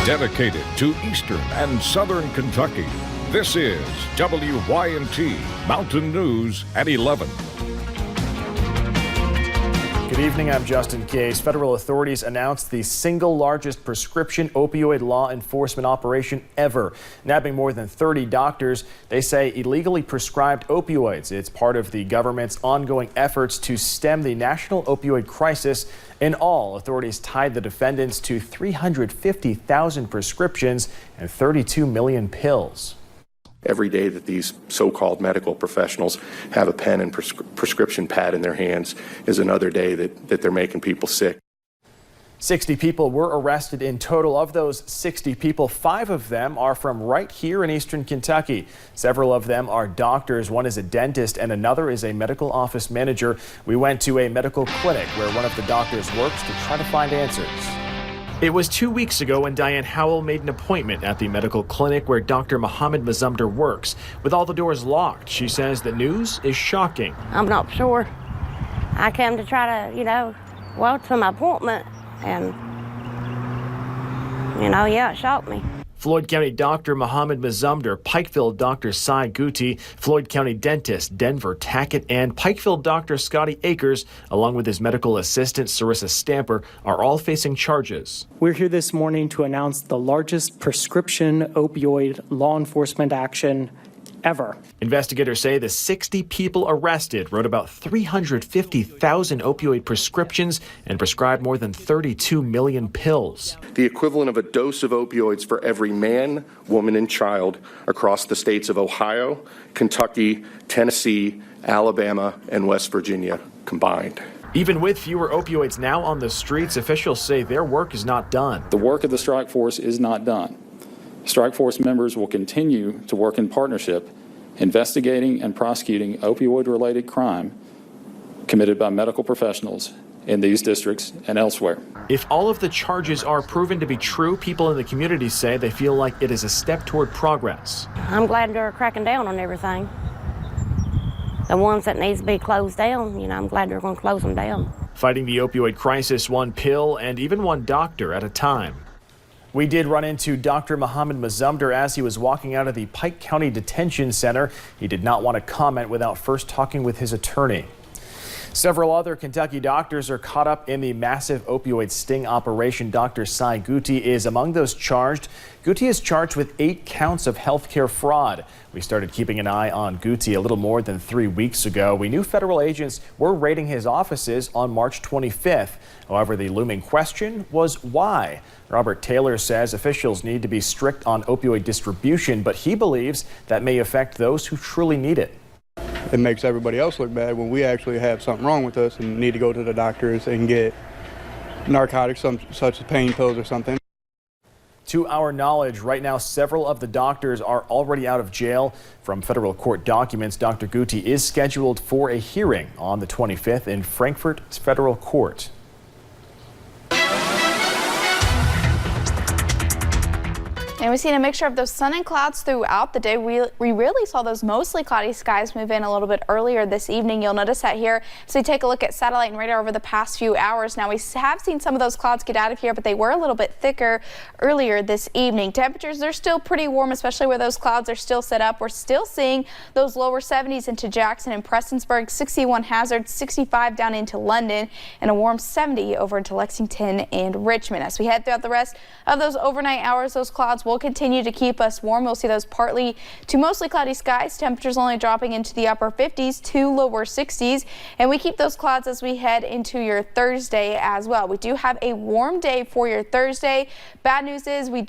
Dedicated to Eastern and Southern Kentucky, this is WYNT Mountain News at 11. Good evening, I'm Justin Case. Federal authorities announced the single largest prescription opioid law enforcement operation ever, nabbing more than 30 doctors they say illegally prescribed opioids. It's part of the government's ongoing efforts to stem the national opioid crisis. In all, authorities tied the defendants to 350,000 prescriptions and 32 million pills. Every day that these so-called medical professionals have a pen and prescription pad in their hands is another day that they're making people sick. 60 people were arrested in total. Of those 60 people, 5 of them are from right here in Eastern Kentucky. Several of them are doctors. One is a dentist and another is a medical office manager. We went to a medical clinic where one of the doctors works to try to find answers. It was 2 weeks ago when Diane Howell made an appointment at the medical clinic where Dr. Mohammed Mazumdar works. With all the doors locked, she says the news is shocking. I'm not sure. I came to try to, well, to my appointment, and, yeah, it shocked me. Floyd County Dr. Mohammed Mazumdar, Pikeville Dr. Cy Guti, Floyd County Dentist Denver Tackett, and Pikeville Dr. Scotty Akers, along with his medical assistant Sarissa Stamper, are all facing charges. We're here this morning to announce the largest prescription opioid law enforcement action ever. Investigators say the 60 people arrested wrote about 350,000 opioid prescriptions and prescribed more than 32 million pills. The equivalent of a dose of opioids for every man, woman, and child across the states of Ohio, Kentucky, Tennessee, Alabama, and West Virginia combined. Even with fewer opioids now on the streets, officials say their work is not done. The work of the strike force is not done. Strike Force members will continue to work in partnership, investigating and prosecuting opioid-related crime committed by medical professionals in these districts and elsewhere. If all of the charges are proven to be true, people in the community say they feel like it is a step toward progress. I'm glad they're cracking down on everything. The ones that needs to be closed down, I'm glad they're going to close them down. Fighting the opioid crisis one pill and even one doctor at a time. We did run into Dr. Mohammed Mazumdar as he was walking out of the Pike County Detention Center. He did not want to comment without first talking with his attorney. Several other Kentucky doctors are caught up in the massive opioid sting operation. Dr. Cy Guti is among those charged. Guti is charged with 8 counts of healthcare fraud. We started keeping an eye on Guti a little more than 3 weeks ago. We knew federal agents were raiding his offices on March 25th. However, the looming question was why. Robert Taylor says officials need to be strict on opioid distribution, but he believes that may affect those who truly need it. It makes everybody else look bad when we actually have something wrong with us and need to go to the doctors and get narcotics, such as pain pills or something. To our knowledge, right now, several of the doctors are already out of jail. From federal court documents, Dr. Guti is scheduled for a hearing on the 25th in Frankfort Federal Court. And we've seen a mixture of those sun and clouds throughout the day. We really saw those mostly cloudy skies move in a little bit earlier this evening. You'll notice that here. So we take a look at satellite and radar over the past few hours. Now we have seen some of those clouds get out of here, but they were a little bit thicker earlier this evening. Temperatures are still pretty warm, especially where those clouds are still set up. We're still seeing those lower 70s into Jackson and Prestonsburg, 61 Hazard, 65 down into London, and a warm 70 over into Lexington and Richmond. As we head throughout the rest of those overnight hours, those clouds will continue to keep us warm. We'll see those partly to mostly cloudy skies. Temperatures only dropping into the upper 50s to lower 60s. And we keep those clouds as we head into your Thursday as well. We do have a warm day for your Thursday. Bad news is we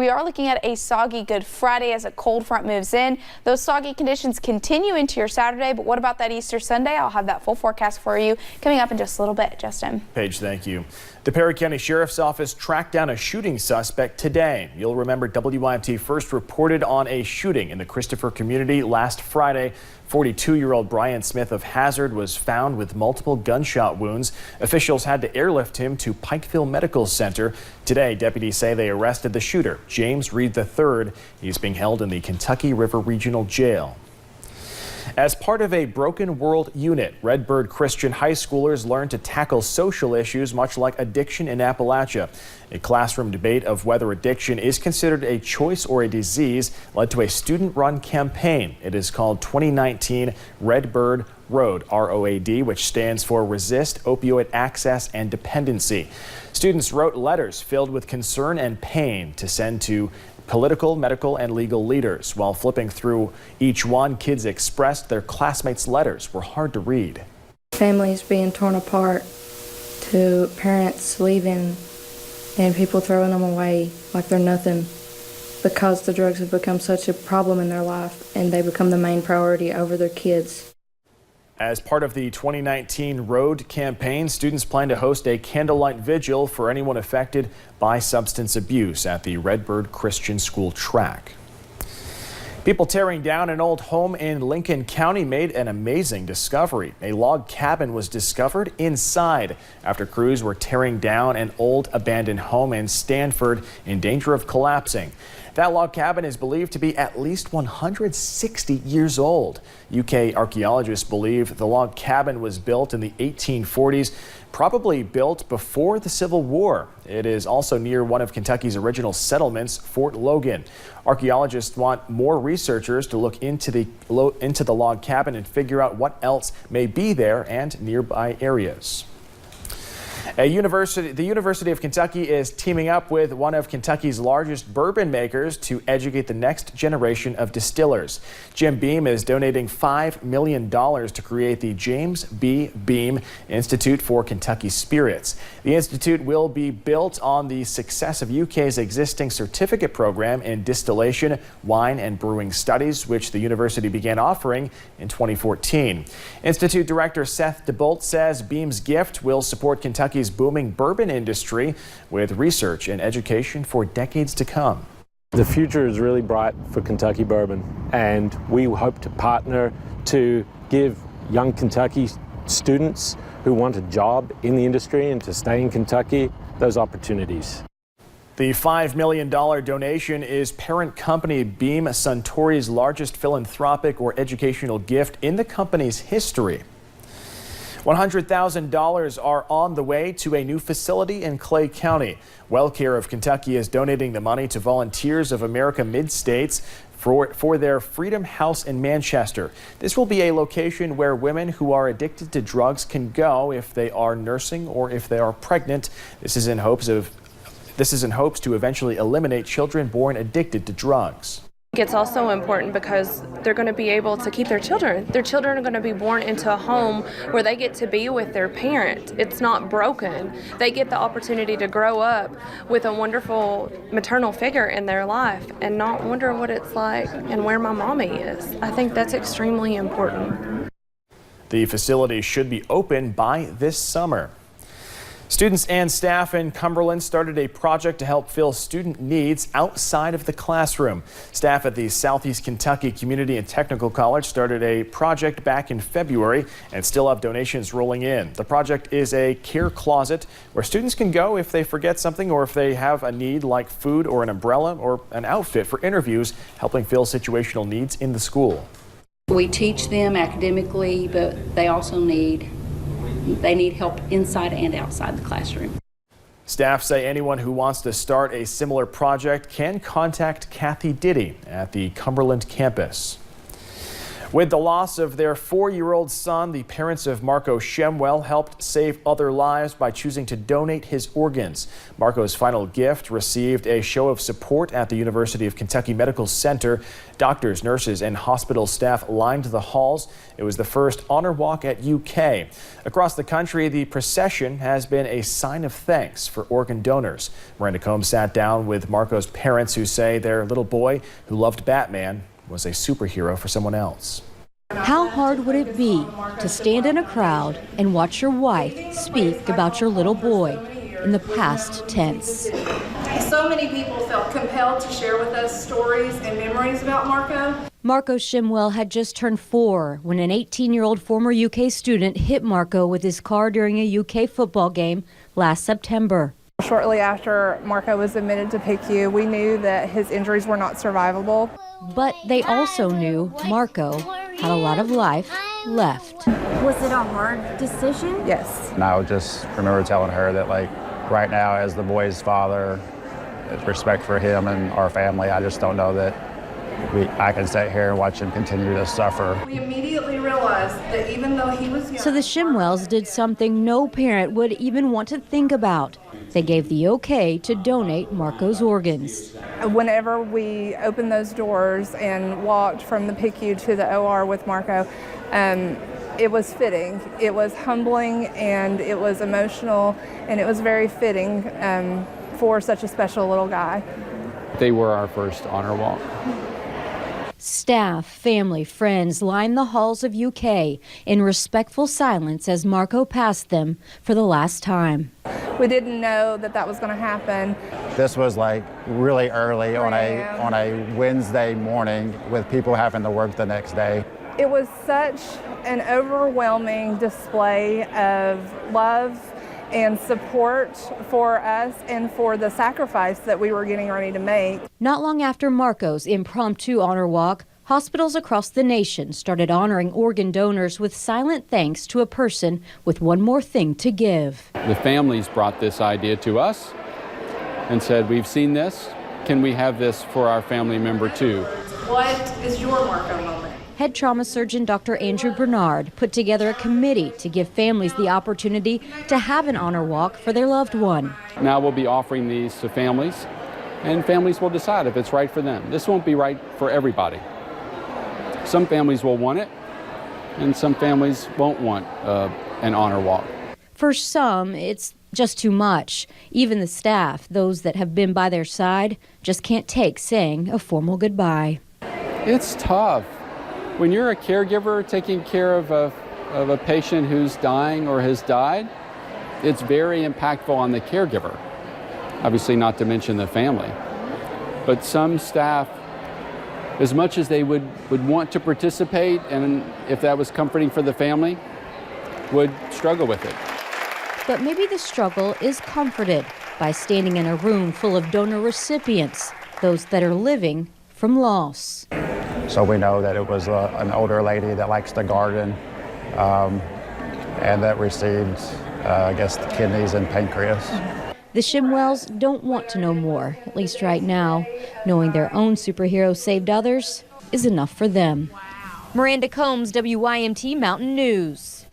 are looking at a soggy Good Friday as a cold front moves in. Those soggy conditions continue into your Saturday. But what about that Easter Sunday? I'll have that full forecast for you coming up in just a little bit. Justin. Paige, thank you. The Perry County Sheriff's Office tracked down a shooting suspect today. You'll remember WYMT first reported on a shooting in the Christopher community last Friday. 42-year-old Brian Smith of Hazard was found with multiple gunshot wounds. Officials had to airlift him to Pikeville Medical Center. Today, deputies say they arrested the shooter, James Reed III. He's being held in the Kentucky River Regional Jail. As part of a Broken World unit, Redbird Christian high schoolers learn to tackle social issues much like addiction in Appalachia. A classroom debate of whether addiction is considered a choice or a disease led to a student-run campaign. It is called 2019 Redbird Road, ROAD, which stands for Resist Opioid Access and Dependency. Students wrote letters filled with concern and pain to send to political, medical, and legal leaders. While flipping through each one, kids expressed their classmates' letters were hard to read. Families being torn apart, to parents leaving and people throwing them away like they're nothing because the drugs have become such a problem in their life and they become the main priority over their kids. As part of the 2019 Road campaign, students plan to host a candlelight vigil for anyone affected by substance abuse at the Redbird Christian School track. People tearing down an old home in Lincoln County made an amazing discovery. A log cabin was discovered inside after crews were tearing down an old abandoned home in Stanford in danger of collapsing. That log cabin is believed to be at least 160 years old. UK archaeologists believe the log cabin was built in the 1840s, probably built before the Civil War. It is also near one of Kentucky's original settlements, Fort Logan. Archaeologists want more researchers to look into the log cabin and figure out what else may be there and nearby areas. The University of Kentucky is teaming up with one of Kentucky's largest bourbon makers to educate the next generation of distillers. Jim Beam is donating $5 million to create the James B. Beam Institute for Kentucky Spirits. The institute will be built on the success of UK's existing certificate program in distillation, wine, and brewing studies, which the university began offering in 2014. Institute Director Seth DeBolt says Beam's gift will support Kentucky's booming bourbon industry with research and education for decades to come. The future is really bright for Kentucky bourbon, and we hope to partner to give young Kentucky students who want a job in the industry and to stay in Kentucky those opportunities. The $5 million donation is parent company Beam Suntory's largest philanthropic or educational gift in the company's history. $100,000 are on the way to a new facility in Clay County. WellCare of Kentucky is donating the money to Volunteers of America Mid-States for their Freedom House in Manchester. This will be a location where women who are addicted to drugs can go if they are nursing or if they are pregnant. This is in hopes to eventually eliminate children born addicted to drugs. It's also important because they're going to be able to keep their children. Their children are going to be born into a home where they get to be with their parent. It's not broken. They get the opportunity to grow up with a wonderful maternal figure in their life and not wonder what it's like and where my mommy is. I think that's extremely important. The facility should be open by this summer. Students and staff in Cumberland started a project to help fill student needs outside of the classroom. Staff at the Southeast Kentucky Community and Technical College started a project back in February and still have donations rolling in. The project is a care closet where students can go if they forget something or if they have a need like food or an umbrella or an outfit for interviews, helping fill situational needs in the school. We teach them academically, but they also need help inside and outside the classroom. Staff say anyone who wants to start a similar project can contact Kathy Diddy at the Cumberland campus. With the loss of their 4-year-old son, the parents of Marco Shemwell helped save other lives by choosing to donate his organs. Marco's final gift received a show of support at the University of Kentucky Medical Center. Doctors, nurses, and hospital staff lined the halls. It was the first honor walk at UK. Across the country, the procession has been a sign of thanks for organ donors. Miranda Combs sat down with Marco's parents, who say their little boy, who loved Batman, was a superhero for someone else. How hard would it be to stand in a crowd and watch your wife speak about your little boy in the past tense? So many people felt compelled to share with us stories and memories about Marco. Marco Shimwell had just turned 4 when an 18-year-old former UK student hit Marco with his car during a UK football game last September. Shortly after Marco was admitted to PICU, we knew that his injuries were not survivable. But they also knew Marco had a lot of life left. Was it a hard decision? Yes. And I just remember telling her that, like, right now, as the boy's father, respect for him and our family, I just don't know that I can sit here and watch him continue to suffer. We immediately realized that even though he was young, So the Shimwells did something no parent would even want to think about. They gave the okay to donate Marco's organs. whenever we opened those doors and walked from the PICU to the OR with Marco, it was fitting. It was humbling and it was emotional and it was very fitting for such a special little guy. They were our first honor walk. Staff, family, friends lined the halls of UK in respectful silence as Marco passed them for the last time. We didn't know that that was going to happen. This was like really early on a Wednesday morning with people having to work the next day. It was such an overwhelming display of love and support for us and for the sacrifice that we were getting ready to make. Not long after Marco's impromptu honor walk, hospitals across the nation started honoring organ donors with silent thanks to a person with one more thing to give. The families brought this idea to us and said, we've seen this, can we have this for our family member too? What is your Marco moment? Head trauma surgeon Dr. Andrew Bernard put together a committee to give families the opportunity to have an honor walk for their loved one. Now we'll be offering these to families, and families will decide if it's right for them. This won't be right for everybody. Some families will want it, and some families won't want an honor walk. For some, it's just too much. Even the staff, those that have been by their side, just can't take saying a formal goodbye. It's tough. When you're a caregiver taking care of a patient who's dying or has died, it's very impactful on the caregiver. Obviously, not to mention the family. But some staff, as much as they would want to participate, and if that was comforting for the family, would struggle with it. But maybe the struggle is comforted by standing in a room full of donor recipients, those that are living from loss. So we know that it was an older lady that likes to garden and that received, I guess, the kidneys and pancreas. The Shimwells don't want to know more, at least right now. Knowing their own superhero saved others is enough for them. Miranda Combs, WYMT Mountain News.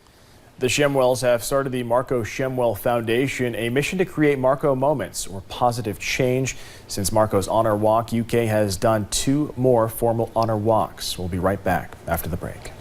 The Shimwells have started the Marco Shimwell Foundation, a mission to create Marco moments or positive change. Since Marco's honor walk, UK has done 2 more formal honor walks. We'll be right back after the break.